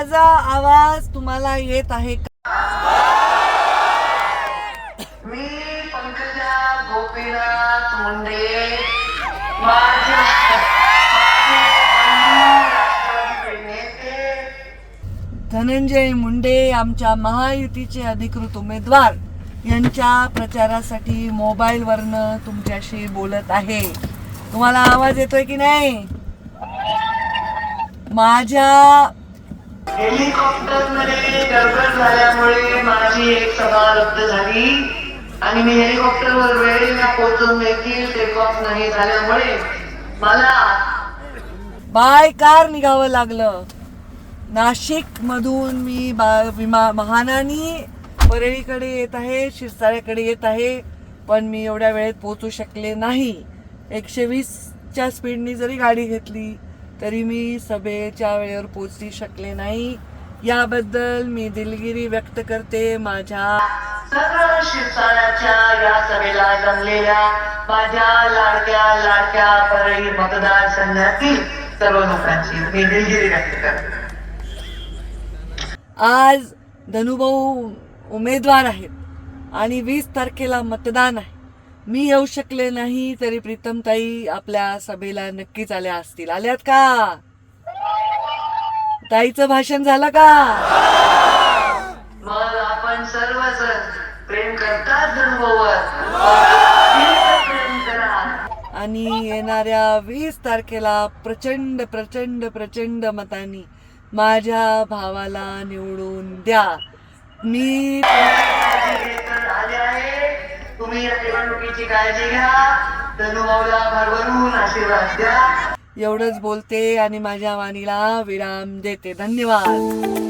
माझा आवाज तुम्हाला येत आहे का? मी पंकजा गोपीनाथ मुंडे माझे राष्ट्रवादी नेते धनंजय मुंडे आमच्या महायुतीचे अधिकृत उमेदवार यांच्या प्रचारासाठी मोबाईलवरनं तुमच्याशी बोलत आहे. तुम्हाला आवाज येतोय की नाही? माझ्या हेलिकॉप्टरमध्ये गडबड झाल्यामुळे माझी एक सभा रद्द झाली आणि मी हेलिकॉप्टरवर वेळेला पोहोचून देखील टेक ऑफ नाही झाल्यामुळे मला बाय कार निघावं लागलं. नाशिक मधून मी महानानी परळीकडे येत आहे, शिरसाळ्याकडे येत आहे, पण मी एवढ्या वेळेत पोहोचू शकले नाही. 120च्या स्पीडनी जरी गाडी घेतली तरी मी सभेच्या वेळेवर पोहोचू शकले नाही. याबद्दल मी दिलगिरी व्यक्त करते. माझ्या सर्व शिरसाळ्याच्या या सभेला जमलेल्या माझ्या लाडक्या परळी मतदारसंघातील सर्व लोकांची मी दिलगिरी व्यक्त करते. आज धनुभाऊ उमेदवार आहेत आणि 20 तारखेला मतदान आहे. मी येऊ शकले नाही तरी प्रीतमताई आपल्या सभेला नक्कीच आल्या असतील. आल्यात का? ताईचं भाषण झालं का? मग आपण सर्वजण प्रेम करतात धनुभाऊवर, प्रेम करा आणि येणाऱ्या 20 तारखेला प्रचंड प्रचंड प्रचंड मतांनी माझ्या भावाला निवडून द्या. मी आले आहे. तुम्ही या निवडणुकीची काळजी घ्या. धनुभाऊला भरभरून आशीर्वाद द्या. एवढंच बोलते आणि माझ्या वाणीला विराम देते. धन्यवाद.